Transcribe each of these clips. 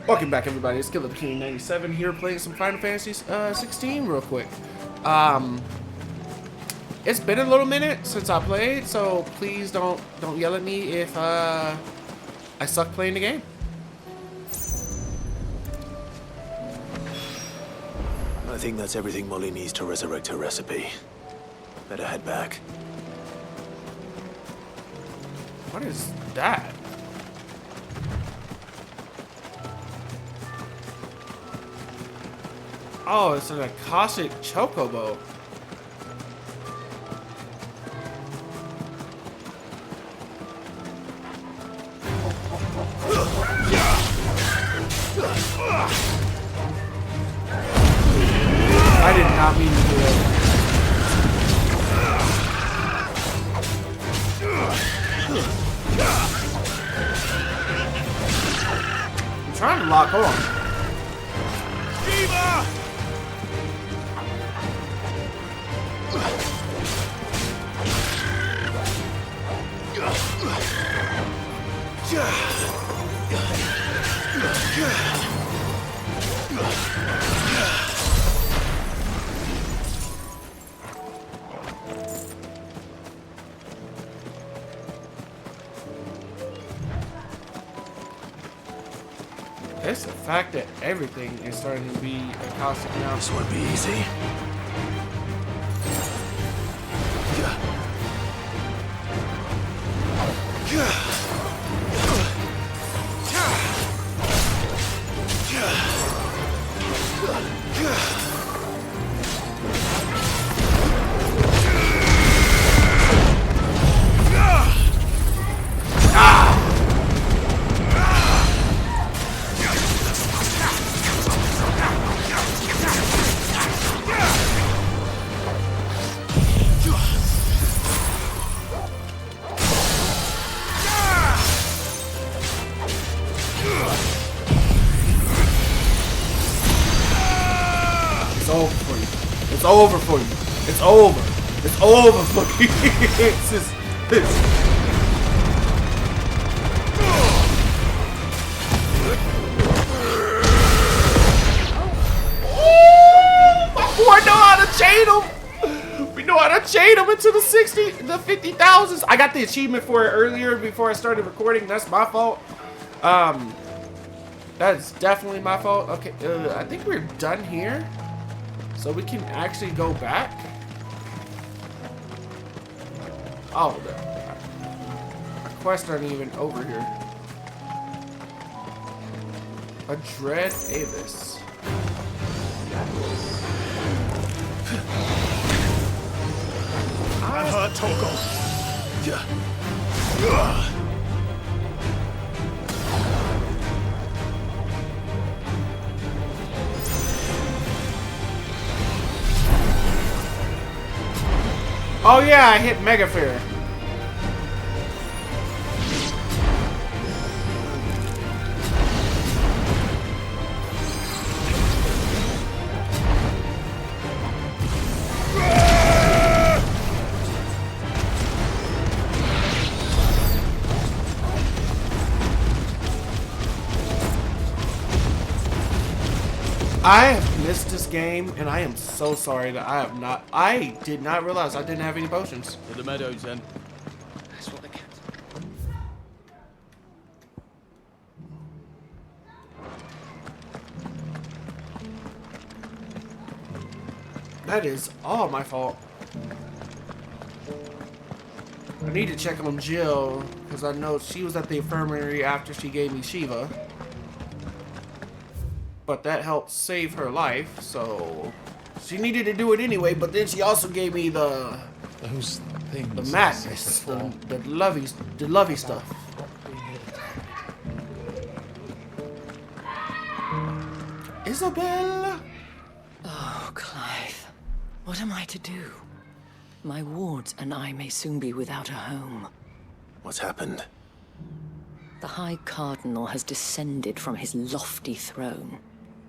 Welcome back, everybody. It's Killer King 97 here, playing some Final Fantasy 16 real quick. It's been a little minute since I played, so please don't yell at me if I suck playing the game. I think that's everything Molly needs to resurrect her recipe. Better head back. What is that? Oh, it's an Akashic Chocobo. I did not mean to do it. I'm trying to lock on. It's the fact that everything is starting to be Akashic now. This won't be easy. It's over for you. It's over. It's over for you. It's just this. Oh, my boy know how to chain him. We know how to chain him into the 50,000s. I got the achievement for it earlier before I started recording. That's my fault. That's definitely my fault. Okay, I think we're done here. So we can actually go back. Oh, our quests aren't even over here. A Dread Avis. I've heard Toko. Oh yeah, I hit Mega Fair. I have missed this game, and I am so sorry that I did not realize I didn't have any potions. To the meadows, then. That's what the captain... That is all my fault. I need to check on Jill, because I know she was at the infirmary after she gave me Shiva. But that helped save her life, so she needed to do it anyway. But then she also gave me the madness, the lovey stuff. Isabel. Oh, Clive, what am I to do? My wards and I may soon be without a home. What's happened? The High Cardinal has descended from his lofty throne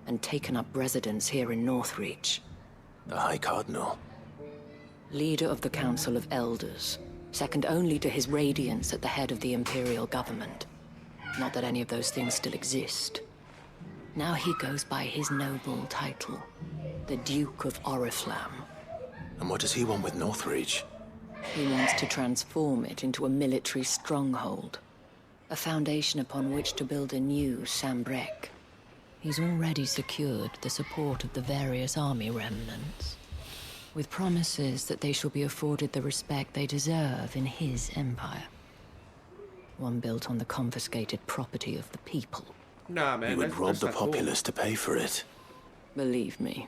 and taken up residence here in Northreach. The High Cardinal? Leader of the Council of Elders, second only to his radiance at the head of the Imperial government. Not that any of those things still exist. Now he goes by his noble title, the Duke of Oriflamme. And what does he want with Northreach? He wants to transform it into a military stronghold, a foundation upon which to build a new Sambrec. He's already secured the support of the various army remnants, with promises that they shall be afforded the respect they deserve in his empire. One built on the confiscated property of the people. Nah, man. He would rob that's the not cool. populace to pay for it. Believe me,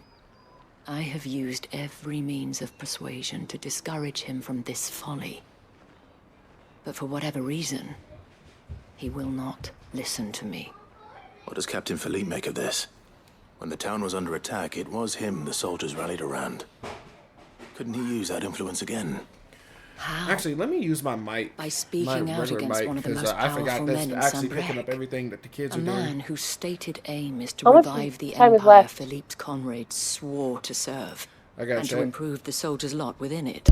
I have used every means of persuasion to discourage him from this folly. But for whatever reason, he will not listen to me. What does Captain Philippe make of this? When the town was under attack, it was him the soldiers rallied around. Couldn't he use that influence again? How? Actually, let me use my mic. By speaking out regular against mic, one of the 'cause, most I forgot powerful that's men in actually picking Sambrec. up everything that the kids A are man doing. whose stated aim is to How much revive the time is empire left? Philippe's comrades swore to serve, I got and to you. improve the soldiers' lot within it.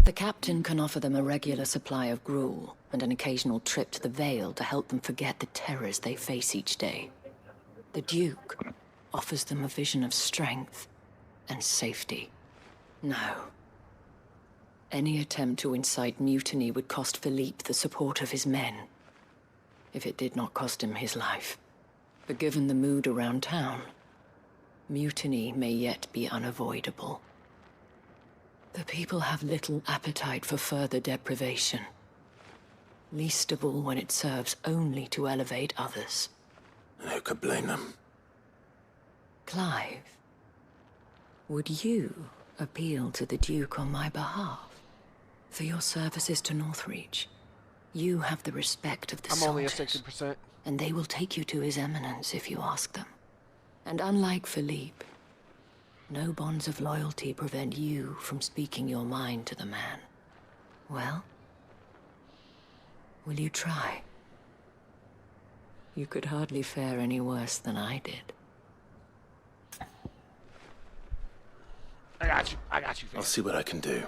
The captain can offer them a regular supply of gruel and an occasional trip to the Vale to help them forget the terrors they face each day. The Duke offers them a vision of strength and safety. No. Any attempt to incite mutiny would cost Philippe the support of his men, if it did not cost him his life. But given the mood around town, mutiny may yet be unavoidable. The people have little appetite for further deprivation, least of all when it serves only to elevate others. And who could blame them? Clive, would you appeal to the Duke on my behalf? For your services to Northreach, you have the respect of the I'm only at soldiers, 60%. and they will take you to His Eminence if you ask them. And unlike Philippe, no bonds of loyalty prevent you from speaking your mind to the man. Well, will you try? You could hardly fare any worse than I did. I got you. I got you. I'll see what I can do.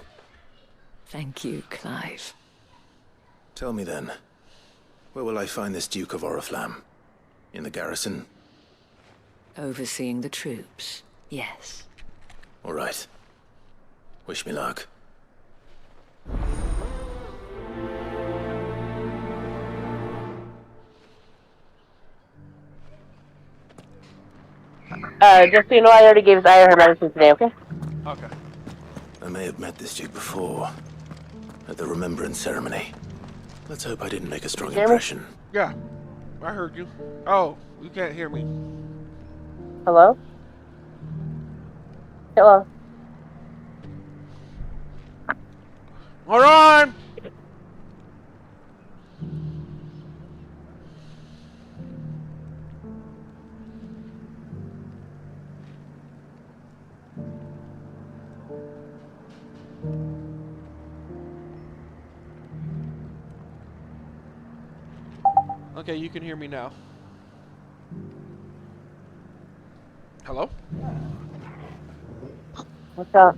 Thank you, Clive. Tell me then, where will I find this Duke of Oriflamme? In the garrison? Overseeing the troops, yes. All right. Wish me luck. Just so you know, I already gave Zyra her medicine today, okay? Okay. I may have met this Duke before, at the Remembrance Ceremony. Let's hope I didn't make a strong Hear me? impression. Yeah. I heard you. Oh, you can't hear me. Hello? Hello? Hold on! Okay, you can hear me now. Hello? What's up?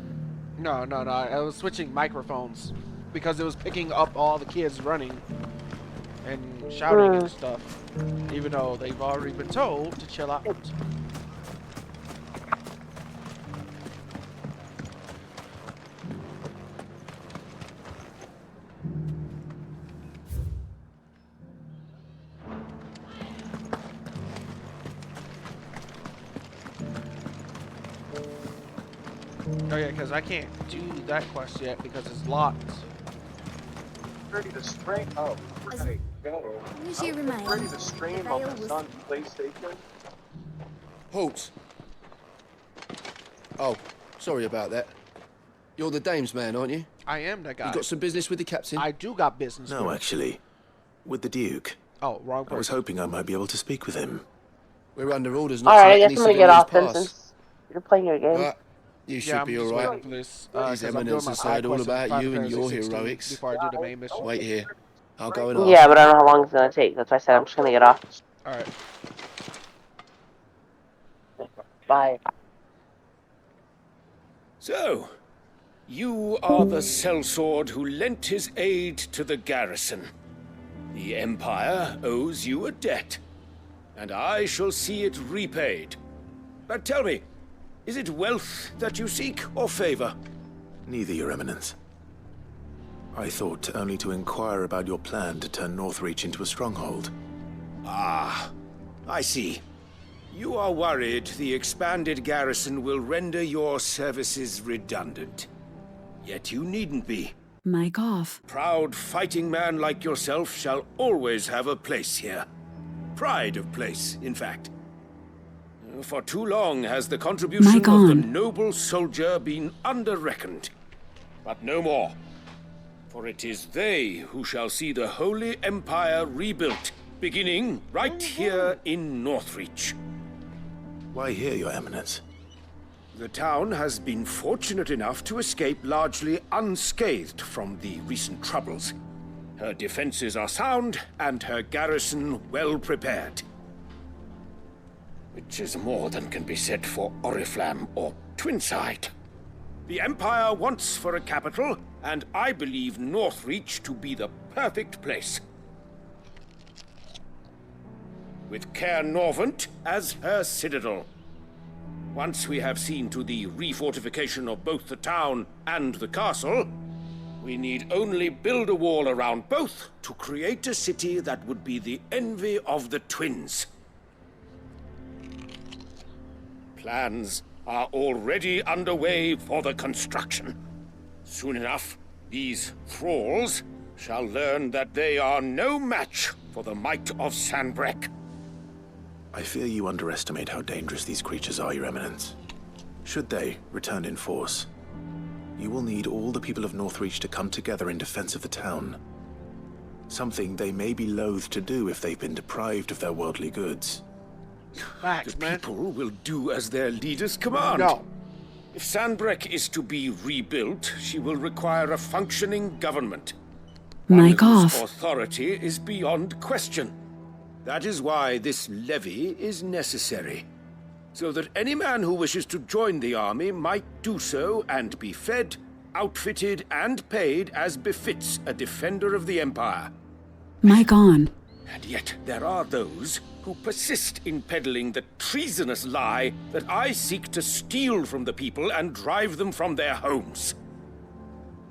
No. I was switching microphones because it was picking up all the kids running and shouting and stuff, even though they've already been told to chill out. Oh yeah, because I can't do that quest yet because it's locked. Ready to stream? Oh, right. Go. Who's you remain? Ready to stream on my son's PlayStation? Halt! Oh, sorry about that. You're the dame's man, aren't you? I am that guy. You got some business with the captain? I do got business. No, with actually. With the Duke. Oh, wrong I was person. hoping I might be able to speak with him. We're under orders not Alright, I to let guess any I'm gonna get civilians off then pass. since you're playing your game. You should Yeah, I'm be just alright. waiting for this. His 'Cause I'm doing Eminence my has side heard all quest in about Final you and your Fantasy 16 heroics. Before I do the main mission. Wait here. I'll go and ask. Yeah, but I don't know how long it's gonna take. That's why I said I'm just gonna get off. Alright. Bye. So, you are the sellsword who lent his aid to the garrison. The Empire owes you a debt. and I shall see it repaid. But tell me, is it wealth that you seek, or favor? Neither, Your Eminence. I thought only to inquire about your plan to turn Northreach into a stronghold. Ah, I see. You are worried the expanded garrison will render your services redundant. Yet you needn't be. Mic off. Proud fighting man like yourself shall always have a place here. Pride of place, in fact. For too long has the contribution of the noble soldier been under-reckoned. But no more. For it is they who shall see the Holy Empire rebuilt, beginning right here in Northreach. Why here, Your Eminence? The town has been fortunate enough to escape largely unscathed from the recent troubles. Her defenses are sound, and her garrison well prepared. Which is more than can be said for Oriflamme or Twinside. The Empire wants for a capital, and I believe Northreach to be the perfect place. With Caer Norvent as her citadel. Once we have seen to the refortification of both the town and the castle, we need only build a wall around both to create a city that would be the envy of the twins. Plans are already underway for the construction. Soon enough, these thralls shall learn that they are no match for the might of Sanbreque. I fear you underestimate how dangerous these creatures are, Your Eminence. Should they return in force, you will need all the people of Northreach to come together in defense of the town. Something they may be loath to do if they've been deprived of their worldly goods. Facts, The man. people will do as their leaders command. No. If Sanbreque is to be rebuilt, she will require a functioning government. Mic One whose off. authority is beyond question. That is why this levy is necessary. So that any man who wishes to join the army might do so and be fed, outfitted, and paid as befits a defender of the Empire. Mic on. And yet there are those who persist in peddling the treasonous lie that I seek to steal from the people and drive them from their homes.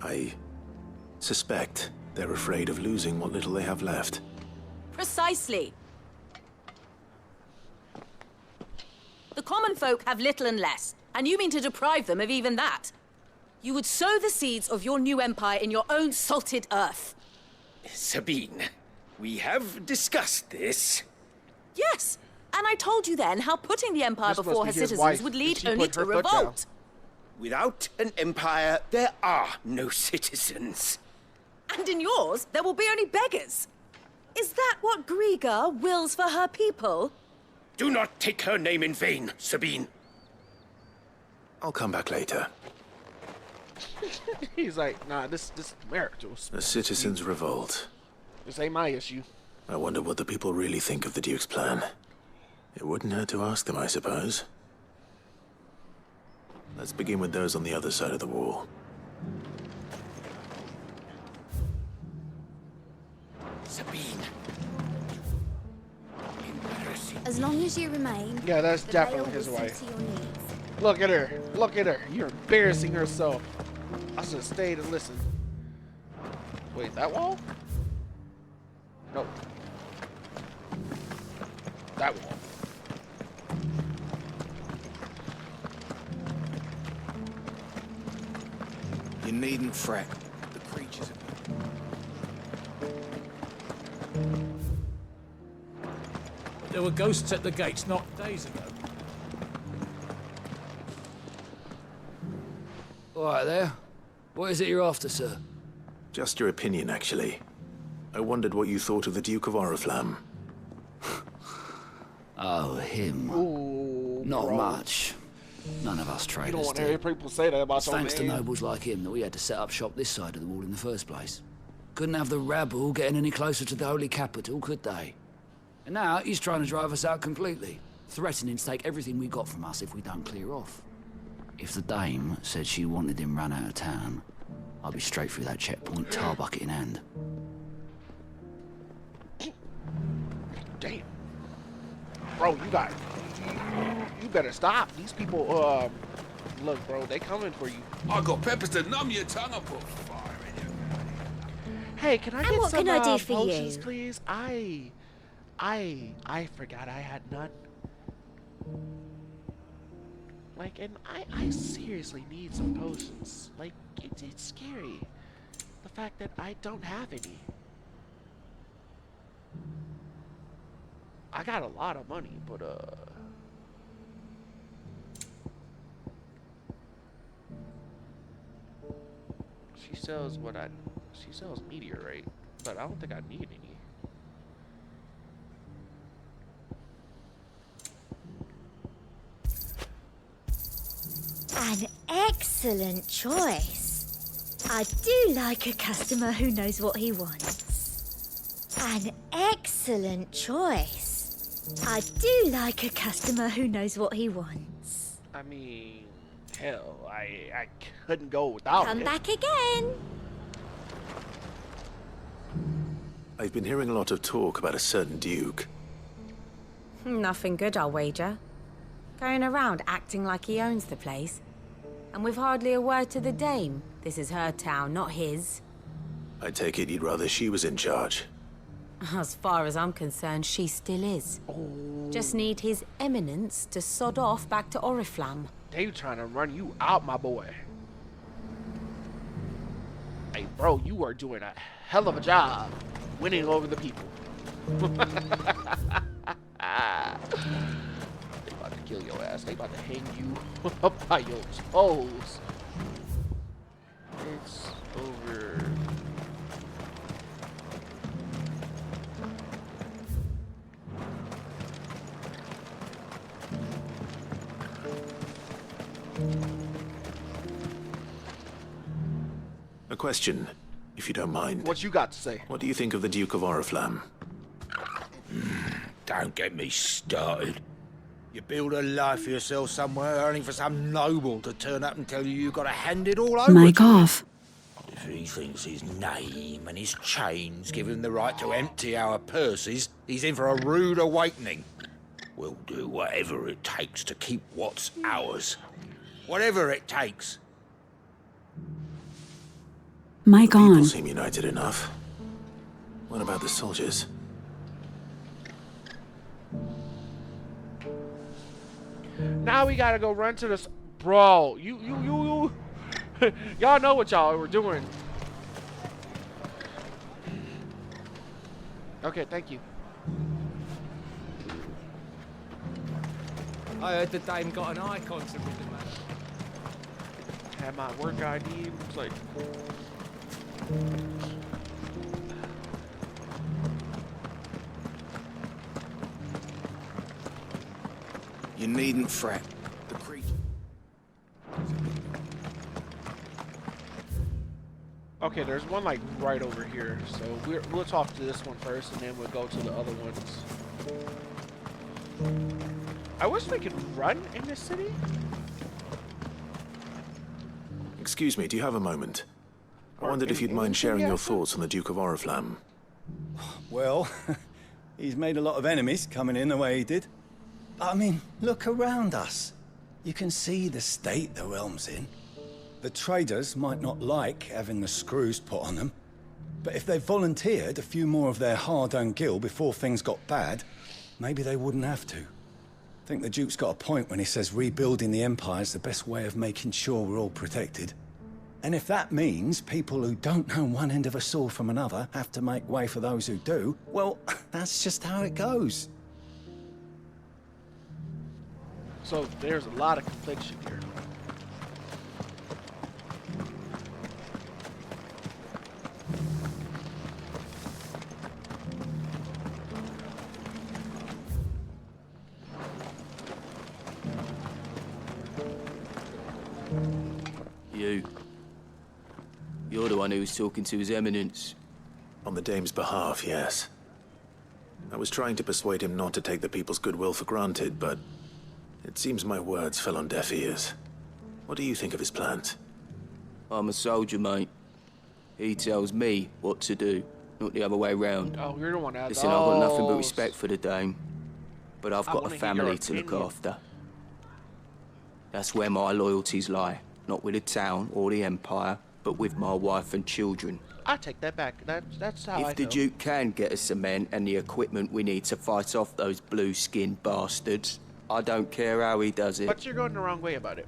I suspect they're afraid of losing what little they have left. Precisely. The common folk have little and less, and you mean to deprive them of even that. You would sow the seeds of your new empire in your own salted earth. Sabine, we have discussed this. Yes, and I told you then how putting the empire This must before be her his citizens wife. would lead She only put to her foot down. revolt. Without an empire, there are no citizens. And in yours, there will be only beggars. Is that what Griga wills for her people? Do not take her name in vain, Sabine. I'll come back later. He's like, nah, this marriage. A citizens' revolt. This ain't my issue. I wonder what the people really think of the Duke's plan. It wouldn't hurt to ask them, I suppose. Let's begin with those on the other side of the wall. Sabine. Embarrassing. As long as you remain, Yeah, that's the definitely veil his will see wife. to your needs. Look at her. Look at her. You're embarrassing herself. I should have stayed and listened. Wait, that wall? Nope. That wall. You needn't fret. The creatures are... There were ghosts at the gates not days ago. All right there. What is it you're after, sir? Just your opinion, actually. I wondered what you thought of the Duke of Oriflamme. Oh, him. Ooh, Not bro. much. None of us You traders don't want to do. hear people say that about It's your thanks to name. nobles like him that we had to set up shop this side of the wall in the first place. Couldn't have the rabble getting any closer to the holy capital, could they? And now he's trying to drive us out completely, threatening to take everything we got from us if we don't clear off. If the dame said she wanted him run out of town, I'd be straight through that checkpoint, tar bucket in hand. Damn. bro, you better stop. These people, look, bro, they coming for you. I got peppers to numb your tongue. I put fire in you. Hey, can I And get what some can I do for potions, you? please? I forgot I had none. Like, and I seriously need some potions. Like, it's scary. The fact that I don't have any. I got a lot of money, but, she sells meteorite, but I don't think I need any. An excellent choice. I do like a customer who knows what he wants. An excellent choice. I do like a customer who knows what he wants. I mean, hell, I couldn't go without Come it. back again. I've been hearing a lot of talk about a certain duke. Nothing good, I'll wager. Going around acting like he owns the place. And with hardly a word to the dame. This is her town, not his. I take it you'd rather she was in charge. As far as I'm concerned, she still is. Just need his eminence to sod off back to Oriflamme. They trying to run you out, my boy. Hey, bro, you are doing a hell of a job winning over the people. They about to kill your ass. They about to hang you up by your toes. It's over. A question, if you don't mind. What you got to say? What do you think of the Duke of Oriflamme? Don't get me started. You build a life for yourself somewhere, only for some noble to turn up and tell you you've got to hand it all over. Mic off. If he thinks his name and his chains give him the right to empty our purses, he's in for a rude awakening. We'll do whatever it takes to keep what's ours. Whatever it takes. Mic People on. seem united enough. What about the soldiers? Now we gotta go run to this. Bro, you. Y'all know what y'all were doing. Okay, thank you. I heard the dame got an eye concert with the man. Had my work ID. It's like. You needn't fret. The creature. Okay, there's one like right over here, so we'll talk to this one first, and then we'll go to the other ones. I wish we could run in this city. Excuse me, do you have a moment? I wondered if you'd mind sharing your thoughts on the Duke of Oriflamme. Well, he's made a lot of enemies coming in the way he did. I mean, look around us. You can see the state the realm's in. The traders might not like having the screws put on them, but if they volunteered a few more of their hard-earned gil before things got bad, maybe they wouldn't have to. I think the Duke's got a point when he says rebuilding the Empire's the best way of making sure we're all protected. And if that means people who don't know one end of a sword from another have to make way for those who do, well, that's just how it goes. So there's a lot of confliction here. You're the one who was talking to His Eminence. On the Dame's behalf, yes. I was trying to persuade him not to take the people's goodwill for granted, but it seems my words fell on deaf ears. What do you think of his plans? I'm a soldier, mate. He tells me what to do, not the other way round. Oh, you're the one that. Listen, I've got nothing but respect for the Dame. but I've I got wanna a hear your family to look opinion. after. That's where my loyalties lie. Not with the town or the Empire, but with my wife and children. I take that back. That's how I If the feel. Duke can get us cement and the equipment we need to fight off those blue-skinned bastards, I don't care how he does it. But you're going the wrong way about it.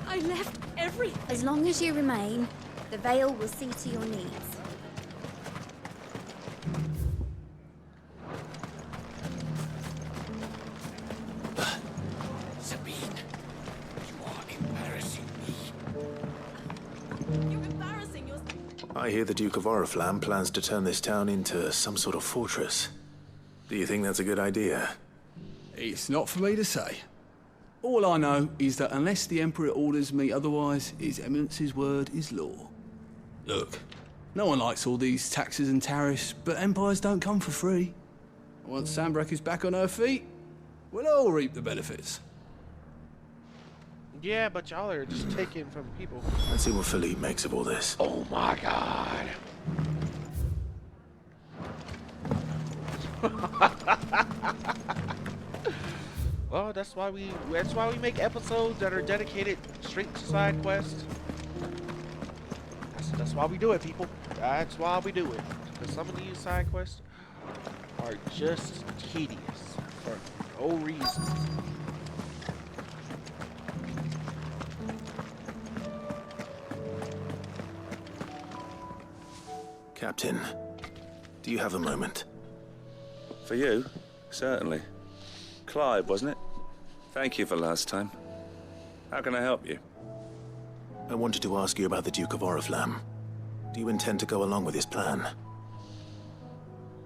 I left everything. As long as you remain, the Veil will see to your needs. Sabine, you are embarrassing me. You're embarrassing yourself. I hear the Duke of Oriflamme plans to turn this town into some sort of fortress. Do you think that's a good idea? It's not for me to say. All I know is that unless the Emperor orders me otherwise, His Eminence's word is law. Look, no one likes all these taxes and tariffs, but empires don't come for free. Once Sanbreque is back on her feet, we'll all reap the benefits. Yeah, but y'all are just taking from people. Let's see what Philippe makes of all this. Oh my god. Well, that's why we make episodes that are dedicated straight to side quests. That's why we do it, people. That's why we do it. Because some of these side quests are just tedious for no reason. Captain, do you have a moment? For you? Certainly. Clive, wasn't it? Thank you for last time. How can I help you? I wanted to ask you about the Duke of Oriflamme. Do you intend to go along with his plan?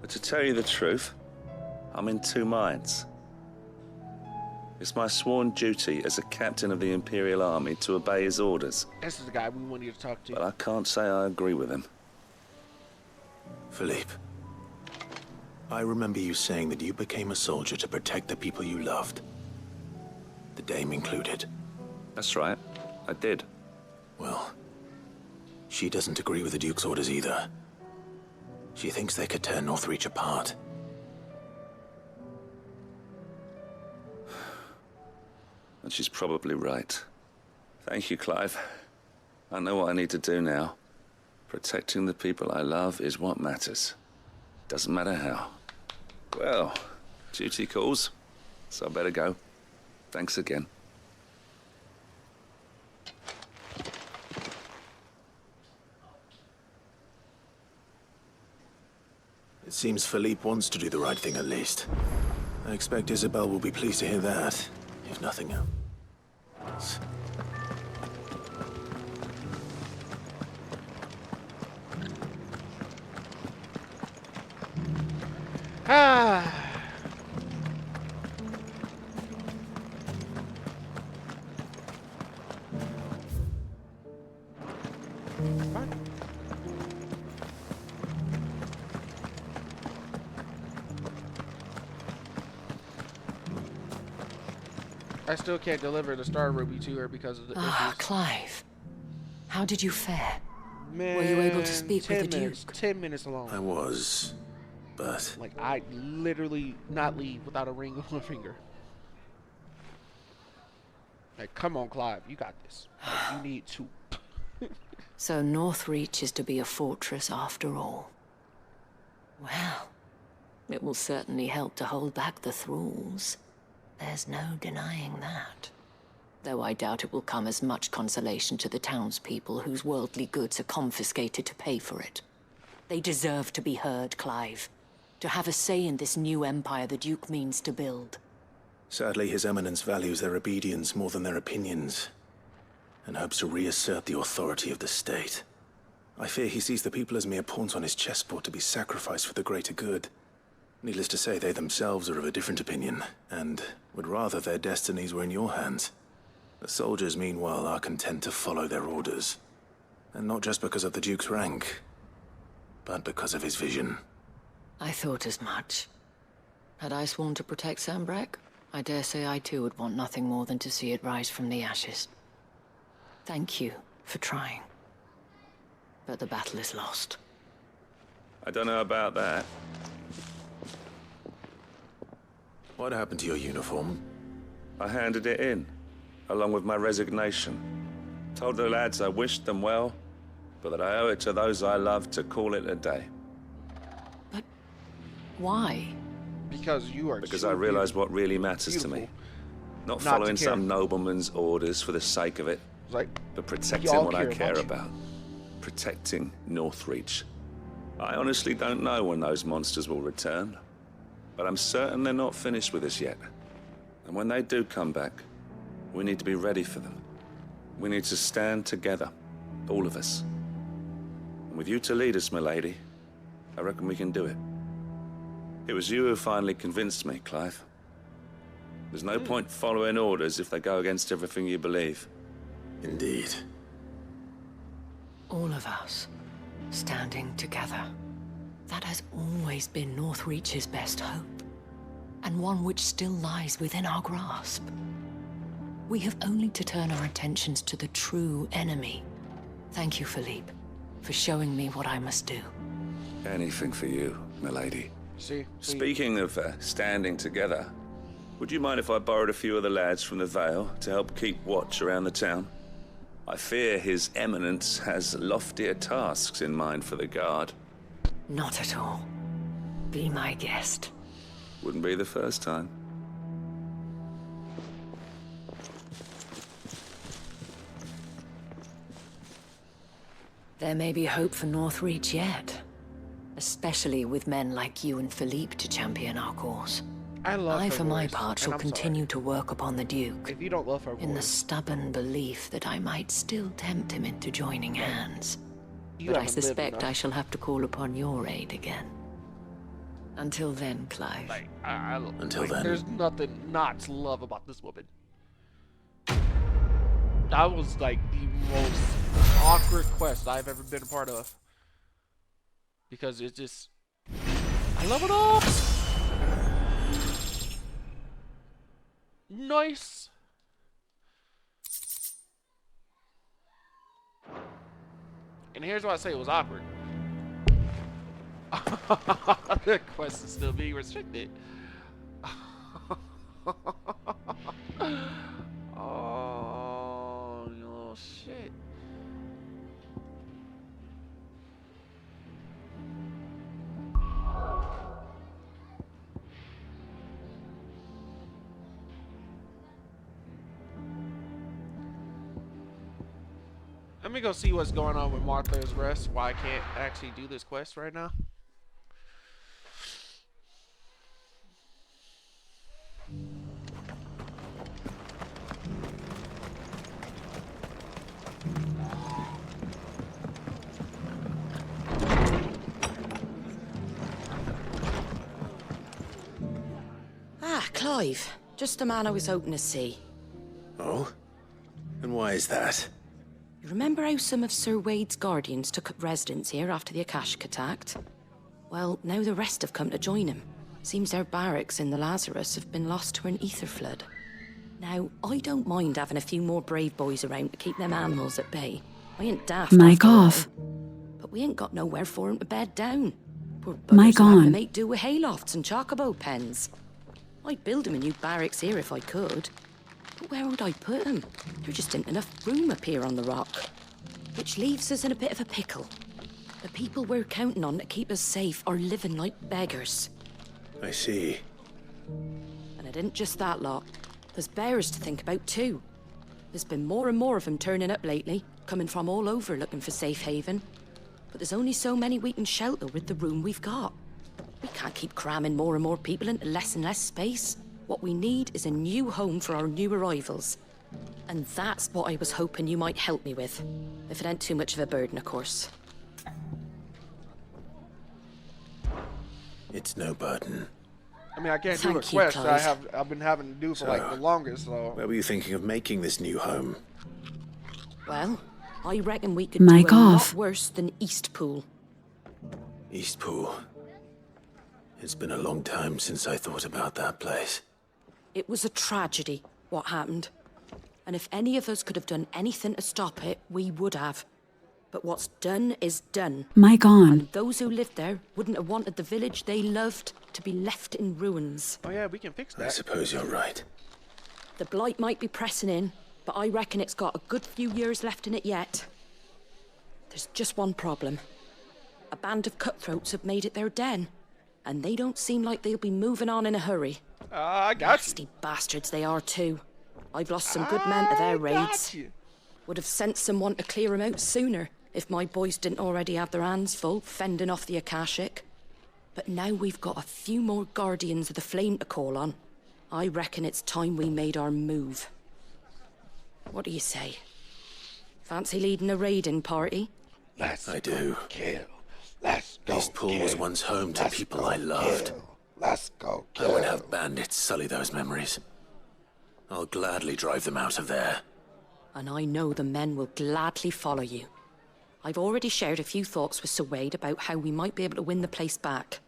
But to tell you the truth, I'm in two minds. It's my sworn duty as a captain of the Imperial Army to obey his orders. This is the guy we wanted you to talk to. But I can't say I agree with him. Philippe, I remember you saying that you became a soldier to protect the people you loved. The Dame included. That's right. I did. Well, she doesn't agree with the Duke's orders either. She thinks they could tear Northreach apart. And she's probably right. Thank you, Clive. I know what I need to do now. Protecting the people I love is what matters. Doesn't matter how. Well, duty calls, so I better go. Thanks again. It seems Philippe wants to do the right thing at least. I expect Isabel will be pleased to hear that, if nothing else. Ah. I still can't deliver the Star Ruby to her because of the issues. Clive. How did you fare? Man, Were you able to speak with the 10 minutes, Duke? 10 minutes alone. I was, but... Like, I literally not leave without a ring on my finger. Like, come on, Clive, you got this. Like, you need to. So Northreach is to be a fortress after all. Well, it will certainly help to hold back the thralls. There's no denying that. Though I doubt it will come as much consolation to the townspeople whose worldly goods are confiscated to pay for it. They deserve to be heard, Clive. To have a say in this new empire the Duke means to build. Sadly, His Eminence values their obedience more than their opinions, and hopes to reassert the authority of the state. I fear he sees the people as mere pawns on his chessboard to be sacrificed for the greater good. Needless to say, they themselves are of a different opinion, and would rather their destinies were in your hands. The soldiers, meanwhile, are content to follow their orders. And not just because of the Duke's rank, but because of his vision. I thought as much. Had I sworn to protect Sanbreque, I dare say I too would want nothing more than to see it rise from the ashes. Thank you for trying. But the battle is lost. I don't know about that. What happened to your uniform? I handed it in, along with my resignation. Told the lads I wished them well, but that I owe it to those I love to call it a day. Why? Because you are. Because I realize what really matters to me. Not following some nobleman's orders for the sake of it, but protecting what I care about. Protecting Northreach. I honestly don't know when those monsters will return, but I'm certain they're not finished with us yet. And when they do come back, we need to be ready for them. We need to stand together, all of us. And with you to lead us, milady, I reckon we can do it. It was you who finally convinced me, Clive. There's no point following orders if they go against everything you believe. Indeed. All of us, standing together. That has always been Northreach's best hope, and one which still lies within our grasp. We have only to turn our attentions to the true enemy. Thank you, Philippe, for showing me what I must do. Anything for you, milady. See? Speaking of standing together, would you mind if I borrowed a few of the lads from the Vale to help keep watch around the town? I fear His Eminence has loftier tasks in mind for the guard. Not at all. Be my guest. Wouldn't be the first time. There may be hope for Northreach yet. Especially with men like you and Philippe to champion our cause. I, for my part, shall continue to work upon the Duke. If you don't love her in the stubborn belief that I might still tempt him into joining hands. But I suspect I shall have to call upon your aid again. Until then, Clive. Until then. There's nothing not to love about this woman. That was like the most awkward quest I've ever been a part of. Because it's just... I love it all! Nice! And here's why I say it was awkward. The quest is still being restricted. Oh, no shit. Let me go see what's going on with Martha's Rest, why I can't actually do this quest right now. Ah, Clive. Just the man I was hoping to see. Oh? And why is that? You remember how some of Sir Wade's guardians took up residence here after the Akashic attacked? Well, now the rest have come to join him. Seems their barracks in the Lazarus have been lost to an ether flood. Now, I don't mind having a few more brave boys around to keep them animals at bay. I ain't daft Mic after all. off. But we ain't got nowhere for 'em to bed down. Poor Mic buggers will have to on. make do with haylofts and chocobo pens. I'd build 'em a new barracks here if I could. But where would I put 'em? There just ain't enough room up here on the rock. Which leaves us in a bit of a pickle. The people we're counting on to keep us safe are living like beggars. I see. And it ain't just that lot. There's bears to think about too. There's been more and more of them turning up lately, coming from all over looking for safe haven. But there's only so many we can shelter with the room we've got. We can't keep cramming more and more people into less and less space. What we need is a new home for our new arrivals. And that's what I was hoping you might help me with. If it ain't too much of a burden, of course. It's no burden. I mean, I can't do a Thank you, quest that Clive. I've been having to do for like the longest, so... Where were you thinking of making this new home? Well, I reckon we could Mic do a off. lot worse than Eastpool. Eastpool. It's been a long time since I thought about that place. It was a tragedy, what happened. And if any of us could have done anything to stop it, we would have. But what's done is done. Mike on. And those who lived there wouldn't have wanted the village they loved to be left in ruins. Oh yeah, we can fix that. I suppose you're right. The blight might be pressing in, but I reckon it's got a good few years left in it yet. There's just one problem. A band of cutthroats have made it their den, and they don't seem like they'll be moving on in a hurry. I got you. Nasty bastards they are too. I've lost some good men to their raids. Would have sent someone to clear 'em out sooner if my boys didn't already have their hands full fending off the Akashic. But now we've got a few more guardians of the flame to call on. I reckon it's time we made our move. What do you say? Fancy leading a raiding party? I do. Kill. Let's go. Eastpool was once home to people I loved. Let's go. I won't have bandits sully those memories. I'll gladly drive them out of there. And I know the men will gladly follow you. I've already shared a few thoughts with Sir Wade about how we might be able to win the place back.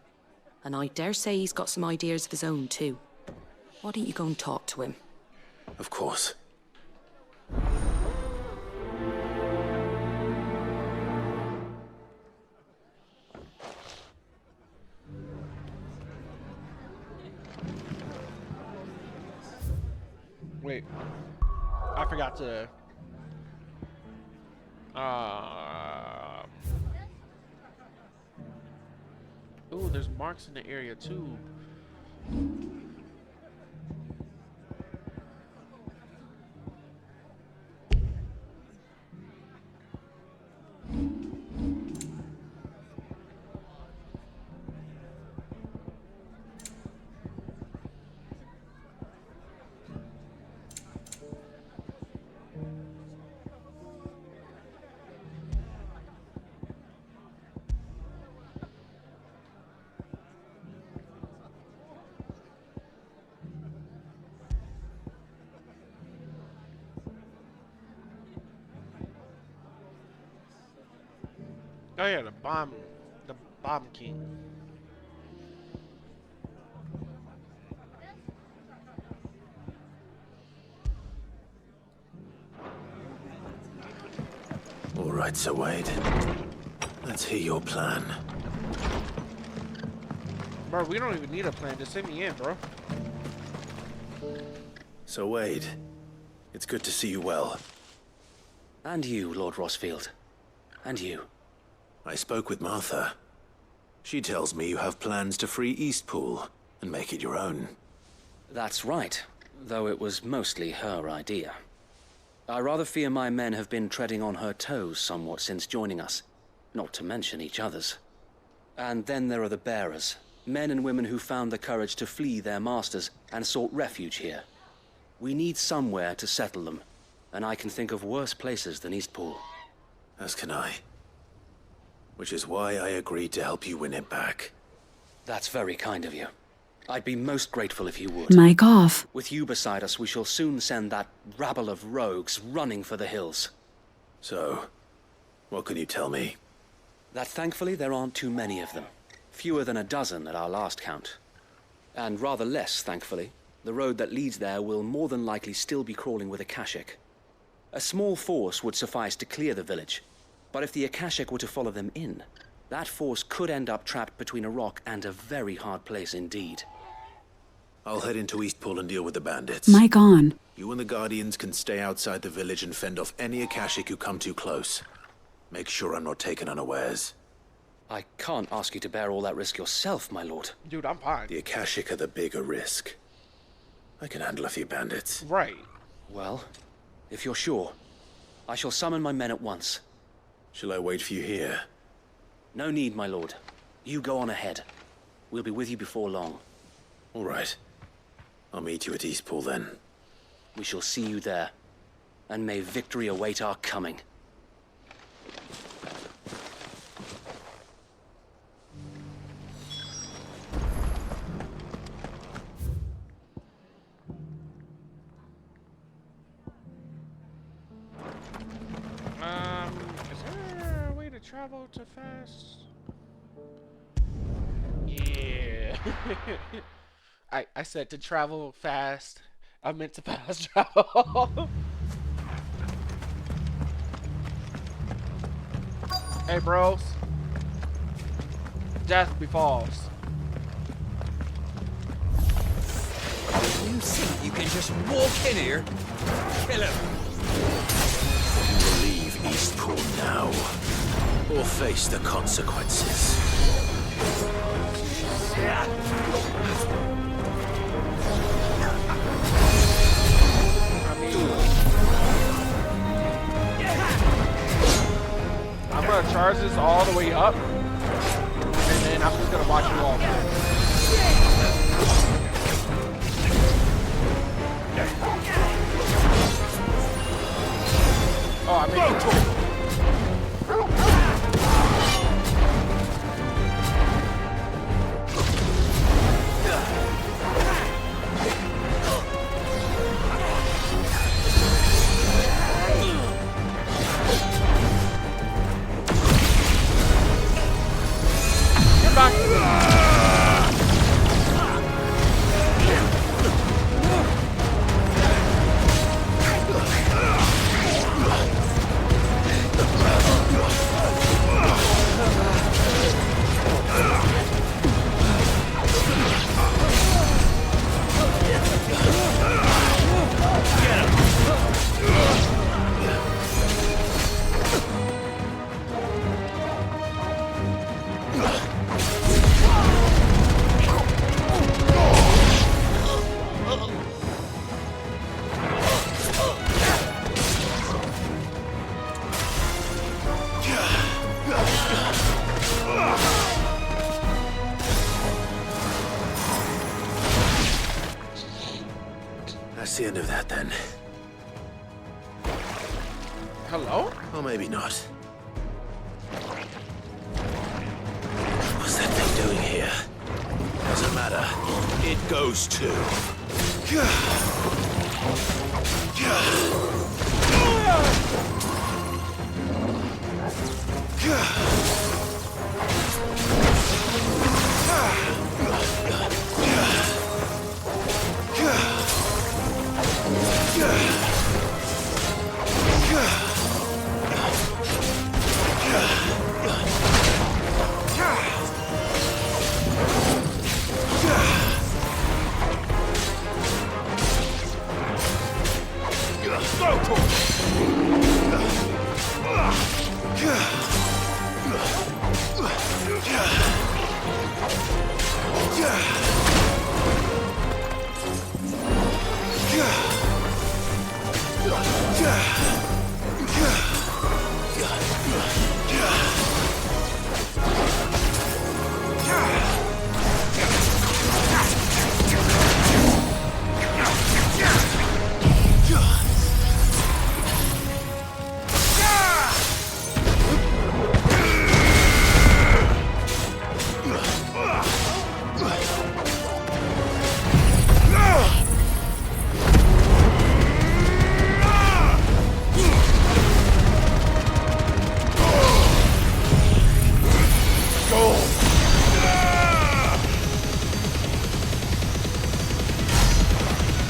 And I dare say he's got some ideas of his own too. Why don't you go and talk to him? Of course. Wait, I forgot to. Ooh, there's marks in the area too. Oh yeah, the bomb king. All right, Sir Wade. Let's hear your plan. Bro, we don't even need a plan. Just send me in, bro. Sir Wade, it's good to see you well. And you, Lord Rossfield. And you. I spoke with Martha. She tells me you have plans to free Eastpool and make it your own. That's right, though it was mostly her idea. I rather fear my men have been treading on her toes somewhat since joining us, not to mention each other's. And then there are the bearers, men and women who found the courage to flee their masters and sought refuge here. We need somewhere to settle them, and I can think of worse places than Eastpool. As can I. Which is why I agreed to help you win it back. That's very kind of you. I'd be most grateful if you would. Mic off. With you beside us, we shall soon send that rabble of rogues running for the hills. So, what can you tell me? That thankfully there aren't too many of them. Fewer than a dozen at our last count. And rather less, thankfully, the road that leads there will more than likely still be crawling with Akashic. A small force would suffice to clear the village. But if the Akashic were to follow them in, that force could end up trapped between a rock and a very hard place indeed. I'll head into Eastpool and deal with the bandits. Mic on. You and the Guardians can stay outside the village and fend off any Akashic who come too close. Make sure I'm not taken unawares. I can't ask you to bear all that risk yourself, my lord. Dude, I'm fine. The Akashic are the bigger risk. I can handle a few bandits. Right. Well, if you're sure, I shall summon my men at once. Shall I wait for you here? No need, my lord. You go on ahead. We'll be with you before long. All right. I'll meet you at Eastpool then. We shall see you there. And may victory await our coming. Is there a way to travel to fast? Yeah. I said to travel fast. I meant to fast travel. Hey, bros. Death befalls. You think you can just walk in here, kill him? You will leave Eastpool now, or face the consequences. I'm gonna charge this all the way up, and then I'm just gonna watch you all die. Oh, I made it cool. That's the end of that, then. Hello? Or maybe not. What's that thing doing here? Doesn't matter. It goes too.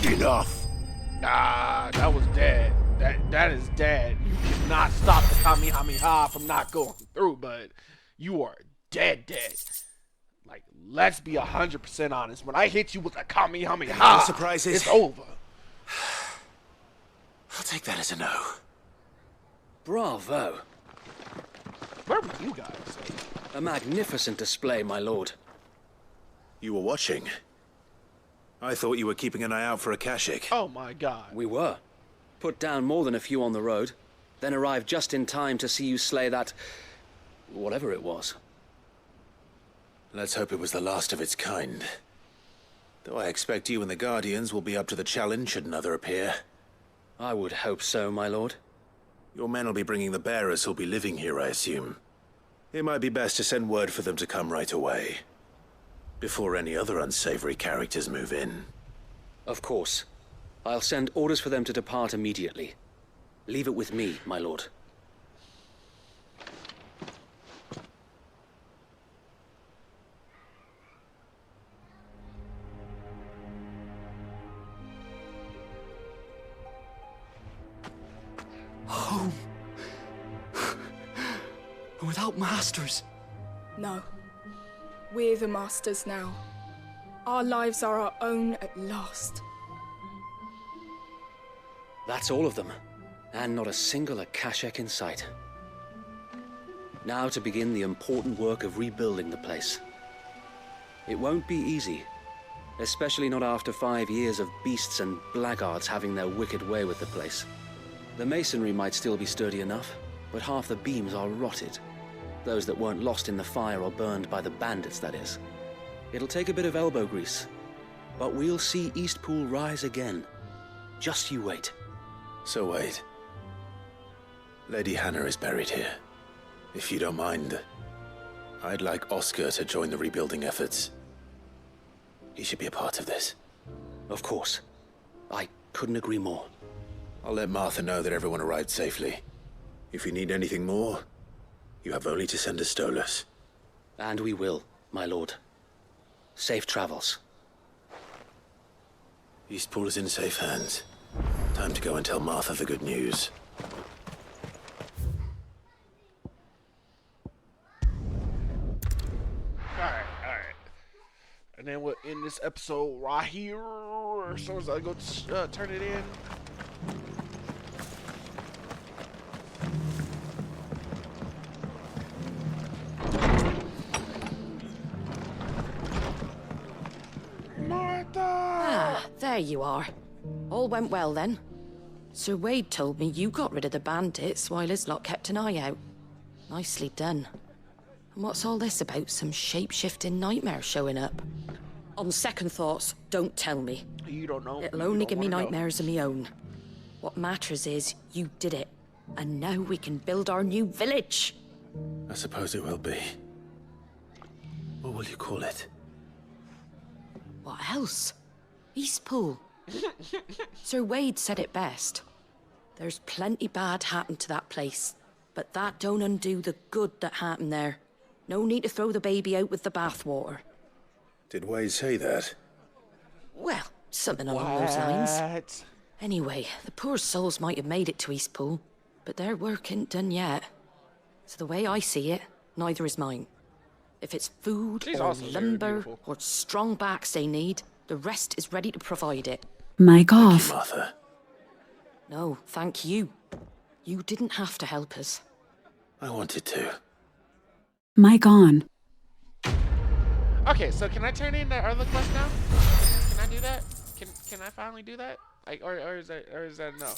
Enough. Ah, that was dead. That is dead. You cannot stop the Kamehameha from not going through, but you are dead. Like, let's be 100% honest. When I hit you with a Kamehameha, No surprises. it's over. I'll take that as a no. Bravo. Where were you guys? A magnificent display, my lord. You were watching. I thought you were keeping an eye out for a Kashik. Oh my god. We were. Put down more than a few on the road, then arrived just in time to see you slay that... whatever it was. Let's hope it was the last of its kind. Though I expect you and the Guardians will be up to the challenge should another appear. I would hope so, my lord. Your men will be bringing the bearers who'll be living here, I assume. It might be best to send word for them to come right away, before any other unsavory characters move in. Of course. I'll send orders for them to depart immediately. Leave it with me, my lord. Home. I went without masters. No. We're the masters now. Our lives are our own at last. That's all of them, and not a single Akashek in sight. Now to begin the important work of rebuilding the place. It won't be easy, especially not after 5 years of beasts and blackguards having their wicked way with the place. The masonry might still be sturdy enough, but half the beams are rotted. Those that weren't lost in the fire or burned by the bandits, that is. It'll take a bit of elbow grease, but we'll see Eastpool rise again. Just you wait. So wait. Lady Hannah is buried here. If you don't mind, I'd like Oscar to join the rebuilding efforts. He should be a part of this. Of course. I couldn't agree more. I'll let Martha know that everyone arrived safely. If you need anything more, you have only to send a Stolas. And we will, my lord. Safe travels. Eastpool is in safe hands. Time to go and tell Martha the good news. Alright. And then we'll end this episode right here. As soon as I go turn it in. Martha! Ah, there you are. All went well then. Sir Wade told me you got rid of the bandits while his lot kept an eye out. Nicely done. And what's all this about some shape-shifting nightmare showing up? On second thoughts, don't tell me. You don't know. It'll only give me nightmares of my own. What matters is you did it. And now we can build our new village. I suppose it will be. What will you call it? What else? Eastpool. Sir Wade said it best. There's plenty bad happened to that place, but that don't undo the good that happened there. No need to throw the baby out with the bathwater. Did Wade say that? Well, something along those lines. Anyway, the poor souls might have made it to Eastpool, but their work ain't done yet. So the way I see it, neither is mine. If it's food or lumber or strong backs they need, the rest is ready to provide it. Mic off. Martha. No, thank you. You didn't have to help us. I wanted to. Mic on. Okay, so can I turn in the other quest now? Can I do that? Can I finally do that? Like, or is that no?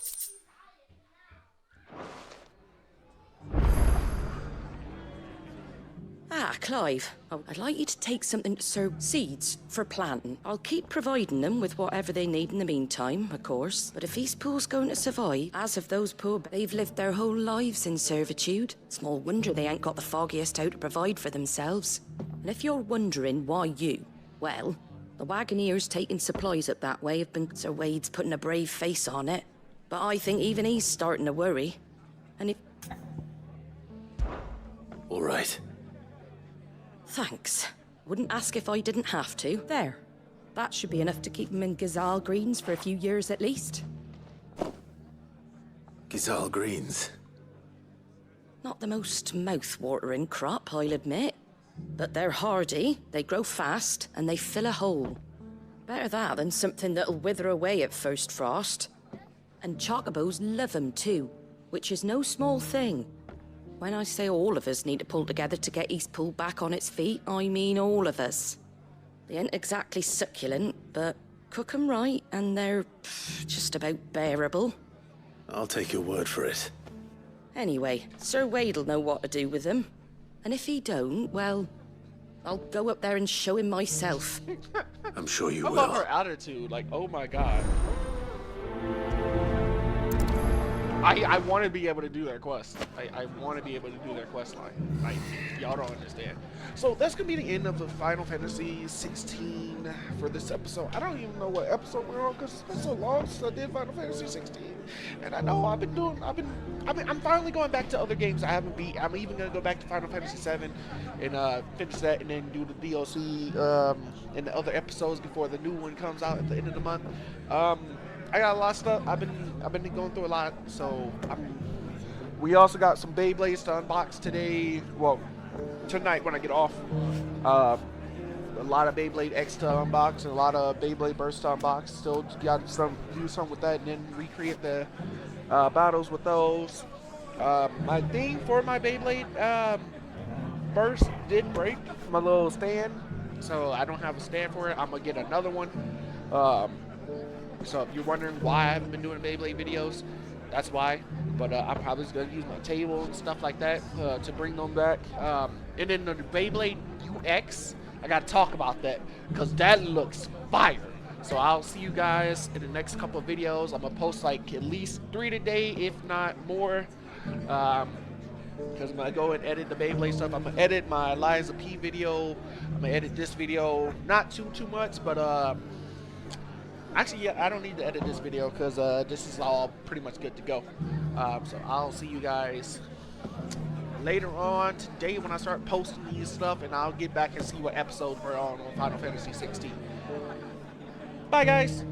Ah, Clive. Oh, I'd like you to take something to sow seeds for planting. I'll keep providing them with whatever they need in the meantime, of course. But if Eastpool's going to survive, as of those poor, they've lived their whole lives in servitude. Small wonder they ain't got the foggiest how to provide for themselves. And if you're wondering why you, well, the Wagoneers taking supplies up that way have been... Sir Wade's putting a brave face on it. But I think even he's starting to worry. And if... All right. Thanks. Wouldn't ask if I didn't have to. There. That should be enough to keep them in Gazal Greens for a few years at least. Gazal Greens? Not the most mouth-watering crop, I'll admit. But they're hardy, they grow fast, and they fill a hole. Better that than something that'll wither away at first frost. And chocobos love 'em too, which is no small thing. When I say all of us need to pull together to get Eastpool back on its feet, I mean all of us. They ain't exactly succulent, but cook 'em right and they're just about bearable. I'll take your word for it. Anyway, Sir Wade'll know what to do with them. And if he don't, well, I'll go up there and show him myself. I'm sure you I will. love her attitude. Like, oh my god. I want to be able to do their quest. I want to be able to do their quest line. Like, y'all don't understand. So that's gonna be the end of the Final Fantasy 16 for this episode. I don't even know what episode we're on because it's been so long since I did Final Fantasy 16. And I know I'm finally going back to other games I haven't beat. I'm even gonna go back to Final Fantasy 7 and finish that, and then do the DLC in the other episodes before the new one comes out at the end of the month. I got a lot of stuff. I've been going through a lot, so We also got some Beyblades to unbox today. Well, tonight when I get off. A lot of Beyblade X to unbox and a lot of Beyblade Burst to unbox. Still got do something with that and then recreate the battles with those. My thing for my Beyblade Burst did break, my little stand, so I don't have a stand for it. I'm gonna get another one. So if you're wondering why I haven't been doing Beyblade videos, that's why. But I'm probably just gonna use my table and stuff like that to bring them back. And then the Beyblade UX, I gotta talk about that because that looks fire. So I'll see you guys in the next couple of videos. I'm gonna post like at least 3 today, if not more. Because I'm gonna go and edit the Beyblade stuff. I'm gonna edit my Liza P video. I'm gonna edit this video, not too much, but actually, yeah, I don't need to edit this video because this is all pretty much good to go. So I'll see you guys later on today when I start posting these stuff, and I'll get back and see what episodes we're on Final Fantasy 16. Bye, guys.